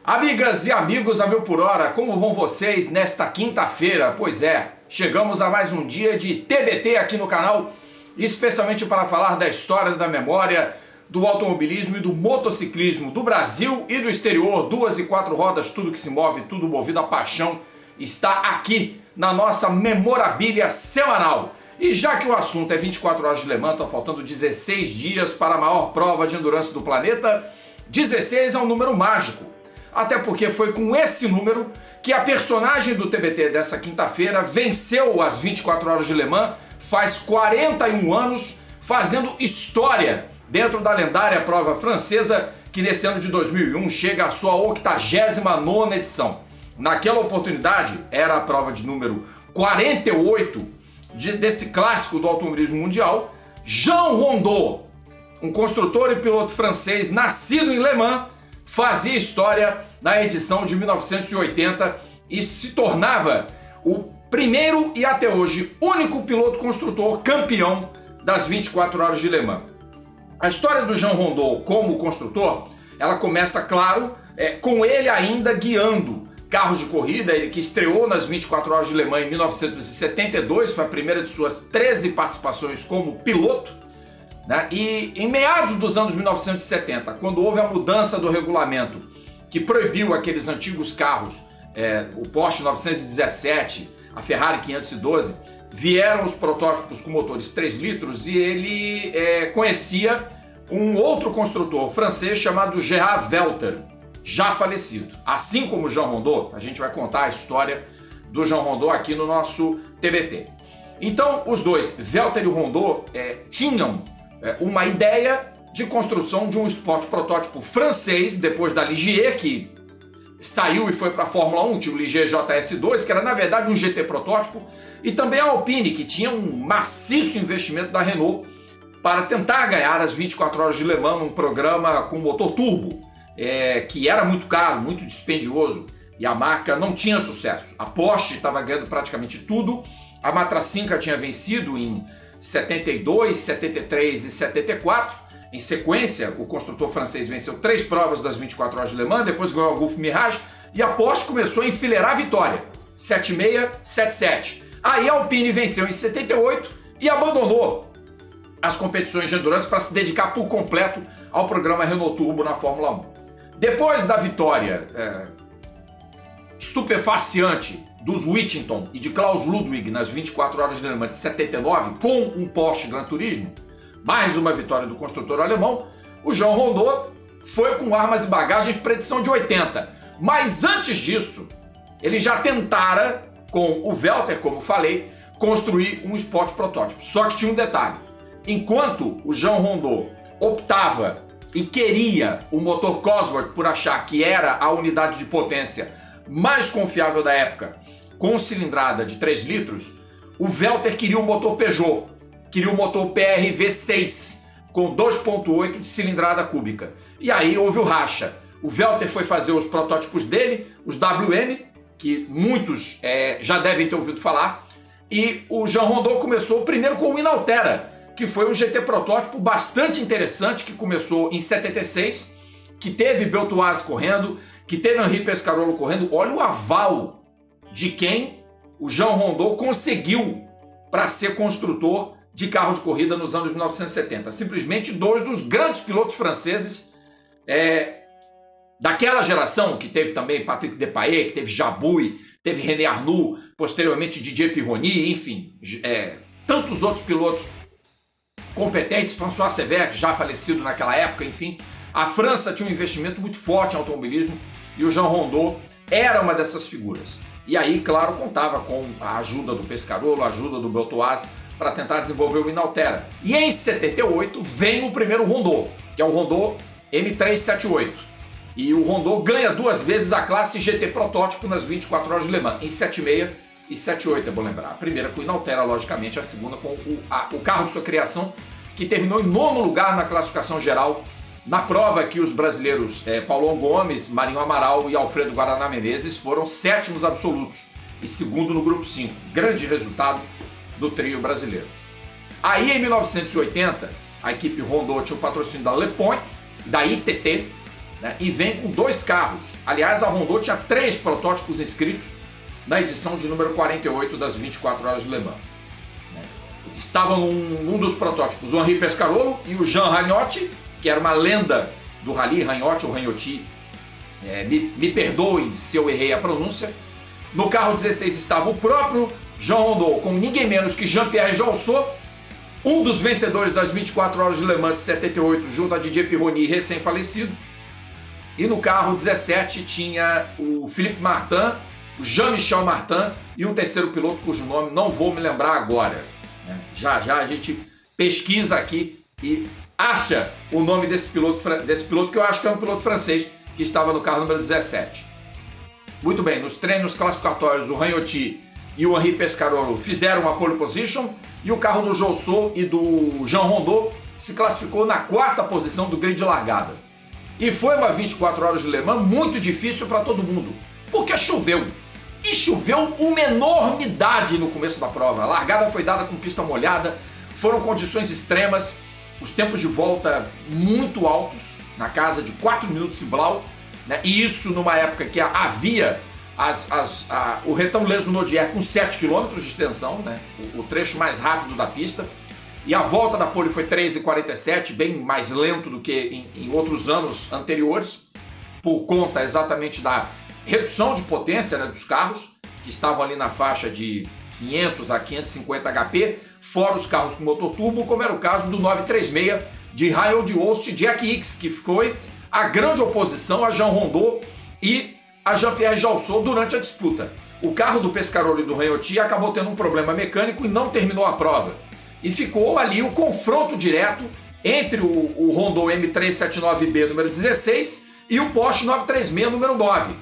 Amigas e amigos a mil por hora, como vão vocês nesta quinta-feira? Pois é, chegamos a mais um dia de TBT aqui no canal, especialmente para falar da história da memória, do automobilismo e do motociclismo do Brasil e do exterior. 2 e 4 rodas, tudo que se move, tudo movido a paixão, está aqui na nossa memorabilia semanal. E já que o assunto é 24 horas de Le Mans, estão faltando 16 dias para a maior prova de endurance do planeta. 16 é um número mágico. Até porque foi com esse número que a personagem do TBT dessa quinta-feira venceu as 24 horas de Le Mans, faz 41 anos, fazendo história dentro da lendária prova francesa, que nesse ano de 2001 chega à sua 89ª edição. Naquela oportunidade, era a prova de número 48 desse clássico do automobilismo mundial. Jean Rondeau, um construtor e piloto francês nascido em Le Mans, fazia história na edição de 1980 e se tornava o primeiro e até hoje único piloto construtor campeão das 24 horas de Le Mans. A história do Jean Rondeau como construtor, ela começa, claro, com ele ainda guiando carros de corrida. Ele que estreou nas 24 horas de Le Mans em 1972, foi a primeira de suas 13 participações como piloto. E em meados dos anos 1970, quando houve a mudança do regulamento que proibiu aqueles antigos carros, o Porsche 917, a Ferrari 512, vieram os protótipos com motores 3 litros e ele conhecia um outro construtor francês chamado Gerard Velter, já falecido. Assim como o Jean Rondeau, a gente vai contar a história do Jean Rondeau aqui no nosso TBT. Então, os dois, Velter e Rondeau, tinham uma ideia de construção de um Sport protótipo francês, depois da Ligier, que saiu e foi para a Fórmula 1, tinha o Ligier JS2, que era na verdade um GT protótipo, e também a Alpine, que tinha um maciço investimento da Renault para tentar ganhar as 24 horas de Le Mans num programa com motor turbo, que era muito caro, muito dispendioso, e a marca não tinha sucesso. A Porsche estava ganhando praticamente tudo, a Matracinca tinha vencido em 72, 73 e 74. Em sequência, o construtor francês venceu 3 provas das 24 horas de Le Mans, depois ganhou a Gulf Mirage e a Porsche começou a enfileirar a vitória. 76, 77. Aí a Alpine venceu em 78 e abandonou as competições de endurance para se dedicar por completo ao programa Renault Turbo na Fórmula 1. Depois da vitória estupefaciante dos Whittington e de Klaus Ludwig nas 24 horas de Le Mans de 79, com um Porsche Gran Turismo, mais uma vitória do construtor alemão, o Jean Rondeau foi com armas e bagagens para a edição de 80. Mas antes disso, ele já tentara, com o Velter, como falei, construir um Sport protótipo. Só que tinha um detalhe. Enquanto o Jean Rondeau optava e queria o motor Cosworth por achar que era a unidade de potência mais confiável da época, com cilindrada de 3 litros, o Velter queria o motor Peugeot, queria o motor PRV6, com 2.8 de cilindrada cúbica. E aí houve o racha. O Velter foi fazer os protótipos dele, os WM, que muitos já devem ter ouvido falar, e o Jean Rondeau começou primeiro com o Inaltera, que foi um GT protótipo bastante interessante, que começou em 76, que teve Beltoise correndo, que teve Henri Pescarolo correndo. Olha o aval de quem o Jean Rondeau conseguiu para ser construtor de carro de corrida nos anos 1970. Simplesmente 2 dos grandes pilotos franceses daquela geração, que teve também Patrick Depailler, que teve Jabouille, teve René Arnoux, posteriormente Didier Pironi, enfim, tantos outros pilotos competentes, François Sever, já falecido naquela época, enfim. A França tinha um investimento muito forte em automobilismo e o Jean Rondeau era uma dessas figuras. E aí, claro, contava com a ajuda do Pescarolo, a ajuda do Beltoise para tentar desenvolver o Inaltera. E em 78 vem o primeiro Rondeau, que é o Rondeau M378. E o Rondeau ganha 2 vezes a classe GT protótipo nas 24 horas de Le Mans, em 76 e 78, é bom lembrar. A primeira com o Inaltera, logicamente, a segunda com o carro de sua criação, que terminou em 9º lugar na classificação geral, na prova que os brasileiros Paulão Gomes, Marinho Amaral e Alfredo Guaraná Menezes foram 7º absolutos e 2º no grupo 5. Grande resultado do trio brasileiro. Aí em 1980, a equipe Rondeau tinha o patrocínio da Le Point, da ITT, né? E vem com 2 carros. Aliás, a Rondeau tinha 3 protótipos inscritos na edição de número 48 das 24 Horas de Le Mans. Estavam num dos protótipos o Henri Pescarolo e o Jean Ragnotti, que era uma lenda do rally, Ragnotti ou Ragnotti, me perdoem se eu errei a pronúncia. No carro 16 estava o próprio Jean Rondeau, com ninguém menos que Jean-Pierre Jalsaud, um dos vencedores das 24 Horas de Le Mans de 78, junto a Didier Pironi, recém-falecido. E no carro 17 tinha o Philippe Martin, o Jean-Michel Martin e um terceiro piloto cujo nome não vou me lembrar agora. Já a gente pesquisa aqui e acha o nome desse piloto que eu acho que é um piloto francês que estava no carro número 17. Muito bem, nos treinos classificatórios o Ragnotti e o Henri Pescarolo fizeram uma pole position e o carro do Jalsaud e do Jean Rondeau se classificou na 4ª posição do grid de largada. E foi uma 24 Horas de Le Mans muito difícil para todo mundo, porque choveu. E choveu uma enormidade no começo da prova. A largada foi dada com pista molhada, foram condições extremas, os tempos de volta muito altos, na casa de 4 minutos e blau, né? E isso numa época que havia o retão Les-Naudière com 7 km de extensão, né? O trecho mais rápido da pista. E a volta da pole foi 3:47, bem mais lento do que em outros anos anteriores, por conta exatamente da redução de potência, né, dos carros, que estavam ali na faixa de 500 a 550 HP, fora os carros com motor turbo, como era o caso do 936 de Rayo de Host Jack Hicks, que foi a grande oposição a Jean Rondeau e a Jean-Pierre Jalsaud durante a disputa. O carro do Pescarolo e do Ragnotti acabou tendo um problema mecânico e não terminou a prova. E ficou ali o confronto direto entre o Rondeau M379B número 16 e o Porsche 936 número 9.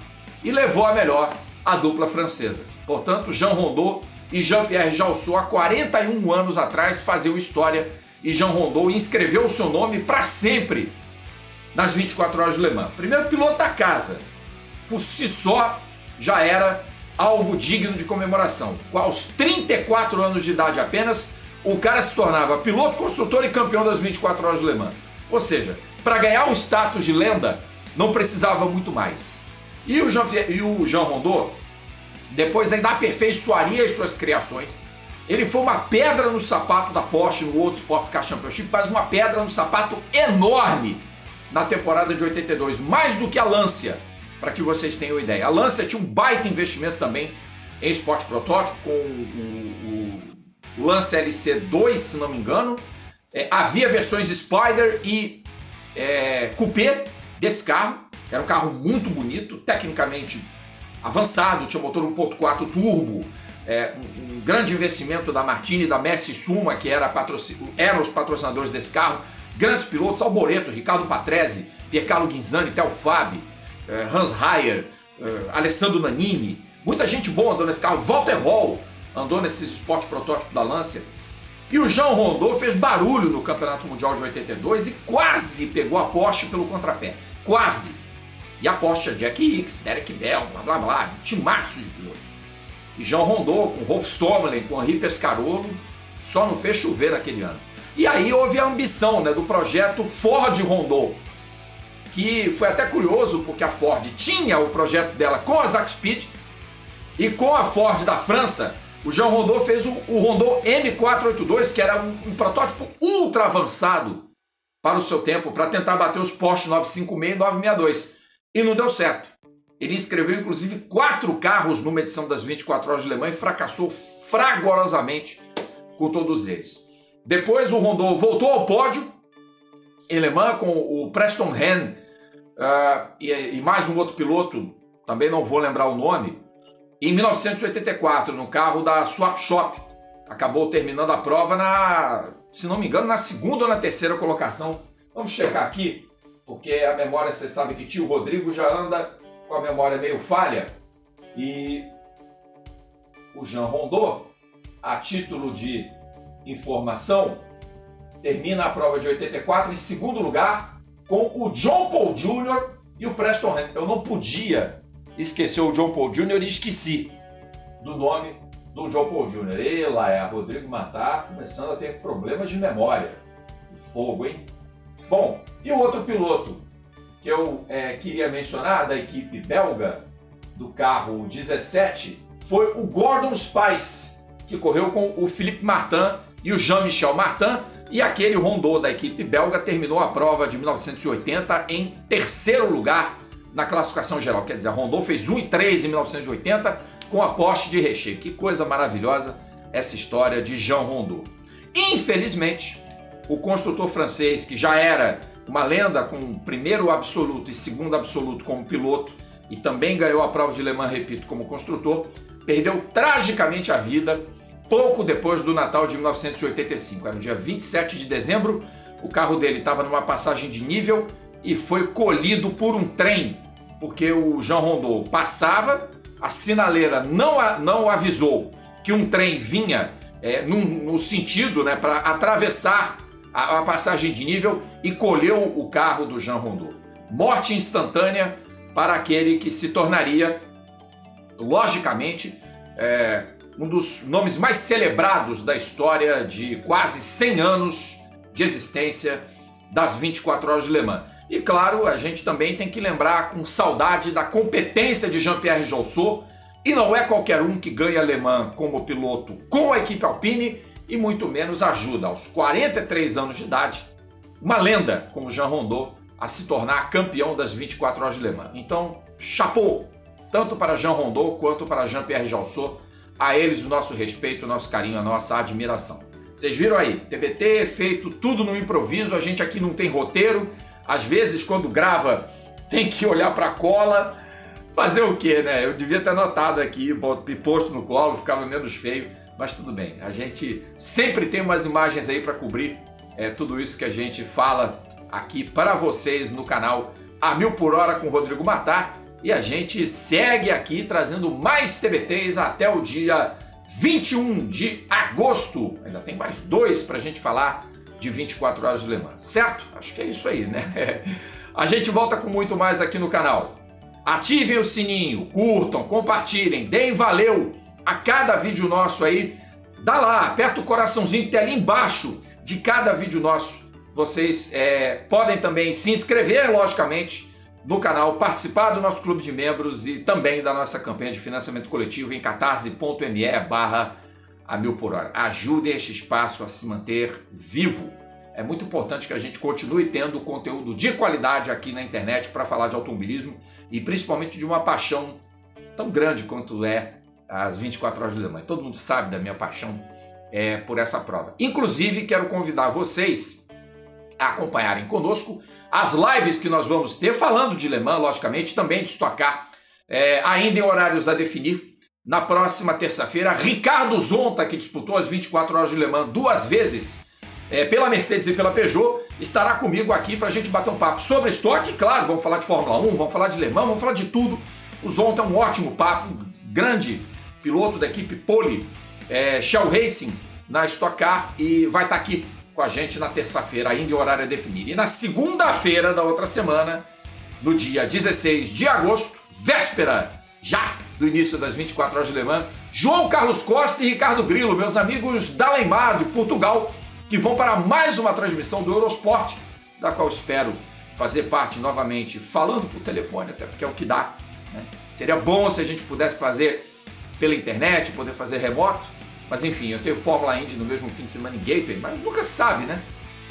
E levou a melhor a dupla francesa. Portanto, Jean Rondeau e Jean-Pierre Jalsaud, há 41 anos atrás, faziam história e Jean Rondeau inscreveu o seu nome para sempre nas 24 Horas de Le Mans. Primeiro piloto da casa, por si só já era algo digno de comemoração. Aos 34 anos de idade apenas, o cara se tornava piloto, construtor e campeão das 24 Horas de Le Mans. Ou seja, para ganhar o status de lenda, não precisava muito mais. E o Jean Rondeau depois ainda aperfeiçoaria as suas criações. Ele foi uma pedra no sapato da Porsche no World Sports Car Championship, mas uma pedra no sapato enorme na temporada de 82, mais do que a Lancia, para que vocês tenham ideia. A Lancia tinha um baita investimento também em esporte protótipo, com o Lancia LC2, se não me engano. Havia versões Spider e Coupé desse carro. Era um carro muito bonito, tecnicamente avançado, tinha motor 1.4 turbo, um grande investimento da Martini e da Messi Suma, que eram os patrocinadores desse carro. Grandes pilotos, Alboreto, Ricardo Patrese, Piercarlo Ghinzani, Theo Fabi, Hans Heyer, Alessandro Nannini. Muita gente boa andou nesse carro. Walter Hall andou nesse esporte protótipo da Lancia. E o Jean Rondeau fez barulho no Campeonato Mundial de 82 e quase pegou a Porsche pelo contrapé. Quase! E a Porsche Jack Hicks, Derek Bell, blá blá blá, um timaço de pilotos. E Jean Rondeau com Rolf Stommelen, com Henri Pescarolo, só não fez chover naquele ano. E aí houve a ambição, né, do projeto Ford Rondeau, que foi até curioso porque a Ford tinha o projeto dela com a Zack Speed e com a Ford da França, o Jean Rondeau fez o Rondeau M482, que era um protótipo ultra avançado para o seu tempo, para tentar bater os Porsche 956 e 962. E não deu certo. Ele inscreveu inclusive 4 carros numa edição das 24 Horas de Le Mans e fracassou fragorosamente com todos eles. Depois o Rondeau voltou ao pódio em Le Mans com o Preston Hen e mais um outro piloto, também não vou lembrar o nome, em 1984, no carro da Swap Shop. Acabou terminando a prova se não me engano, na 2ª ou na 3ª colocação. Vamos checar aqui, porque a memória, você sabe que tio Rodrigo já anda com a memória meio falha. E o Jean Rondeau, a título de informação, termina a prova de 84 em 2º lugar com o John Paul Jr. e o Preston Hen. Eu não podia esquecer o John Paul Jr. e esqueci do nome do John Paul Jr. E lá Rodrigo Matar começando a ter problemas de memória. Que fogo, hein? Bom, e o outro piloto que eu queria mencionar da equipe belga do carro 17 foi o Gordon Spice, que correu com o Philippe Martin e o Jean-Michel Martin, e aquele Rondeau da equipe belga terminou a prova de 1980 em terceiro lugar na classificação geral. Quer dizer, a Rondeau fez 1:03 em 1980 com a Porsche de recheio. Que coisa maravilhosa essa história de Jean Rondeau. Infelizmente, o construtor francês, que já era uma lenda com primeiro absoluto e segundo absoluto como piloto, e também ganhou a prova de Le Mans, repito, como construtor, perdeu tragicamente a vida pouco depois do Natal de 1985. Era no dia 27 de dezembro, o carro dele estava numa passagem de nível e foi colhido por um trem, porque o Jean Rondeau passava, a sinaleira não avisou que um trem vinha no sentido, né, para atravessar a passagem de nível e colheu o carro do Jean Rondeau. Morte instantânea para aquele que se tornaria, logicamente, um dos nomes mais celebrados da história de quase 100 anos de existência das 24 horas de Le Mans. E claro, a gente também tem que lembrar com saudade da competência de Jean-Pierre Jaussot, e não é qualquer um que ganha Le Mans como piloto com a equipe Alpine, e muito menos ajuda aos 43 anos de idade uma lenda como Jean Rondeau a se tornar campeão das 24 horas de Le Mans. Então, chapeau, tanto para Jean Rondeau quanto para Jean-Pierre Jaussot. A eles o nosso respeito, o nosso carinho, a nossa admiração. Vocês viram aí, TBT feito tudo no improviso, a gente aqui não tem roteiro. Às vezes, quando grava, tem que olhar para a cola. Fazer o quê, né? Eu devia ter anotado aqui, posto no colo, ficava menos feio, mas tudo bem. A gente sempre tem umas imagens aí para cobrir tudo isso que a gente fala aqui para vocês no canal A Mil por Hora com Rodrigo Matar. E a gente segue aqui trazendo mais TBTs até o dia 21 de agosto. Ainda tem mais 2 para a gente falar de 24 horas de Le Mans, certo? Acho que é isso aí, né? A gente volta com muito mais aqui no canal. Ativem o sininho, curtam, compartilhem, deem valeu a cada vídeo nosso aí. Dá lá, aperta o coraçãozinho que tem ali embaixo de cada vídeo nosso. Vocês podem também se inscrever, logicamente, no canal, participar do nosso clube de membros e também da nossa campanha de financiamento coletivo em catarse.me/A1000por hora. Ajudem este espaço a se manter vivo. É muito importante que a gente continue tendo conteúdo de qualidade aqui na internet para falar de automobilismo e principalmente de uma paixão tão grande quanto é as 24 horas de Le Mans. Todo mundo sabe da minha paixão por essa prova. Inclusive, quero convidar vocês a acompanharem conosco as lives que nós vamos ter, falando de Le Mans, logicamente, também de Stock Car, ainda em horários a definir. Na próxima terça-feira, Ricardo Zonta, que disputou as 24 horas de Le Mans 2 vezes, pela Mercedes e pela Peugeot, estará comigo aqui para a gente bater um papo sobre estoque. Claro, vamos falar de Fórmula 1, vamos falar de Le Mans, vamos falar de tudo. O Zonta é um ótimo papo, grande piloto da equipe Pole Shell Racing na Stock Car, e vai estar aqui com a gente na terça-feira, ainda em horário a definir. E na segunda-feira da outra semana, no dia 16 de agosto, véspera já do início das 24 horas de Le Mans, João Carlos Costa e Ricardo Grilo, meus amigos da Leimar, de Portugal, que vão para mais uma transmissão do Eurosport, da qual espero fazer parte novamente, falando por telefone, até porque é o que dá, né? Seria bom se a gente pudesse fazer pela internet, poder fazer remoto, mas enfim, eu tenho Fórmula Indy no mesmo fim de semana em Gateway, mas nunca se sabe, né?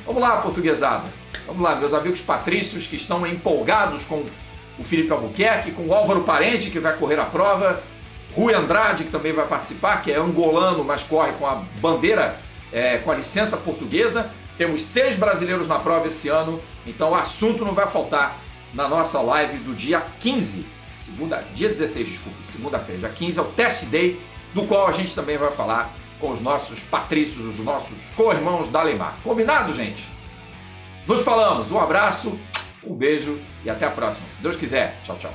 Vamos lá, portuguesada. Vamos lá, meus amigos patrícios que estão empolgados com o Felipe Albuquerque, com o Álvaro Parente, que vai correr a prova, Rui Andrade, que também vai participar, que é angolano, mas corre com a bandeira, com a licença portuguesa. Temos 6 brasileiros na prova esse ano, então o assunto não vai faltar na nossa live do dia 15, dia 16, desculpe, segunda-feira. Dia 15 é o Test Day, do qual a gente também vai falar com os nossos patrícios, os nossos co-irmãos da Leimar. Combinado, gente? Nos falamos, um abraço, um beijo e até a próxima, se Deus quiser. Tchau, tchau.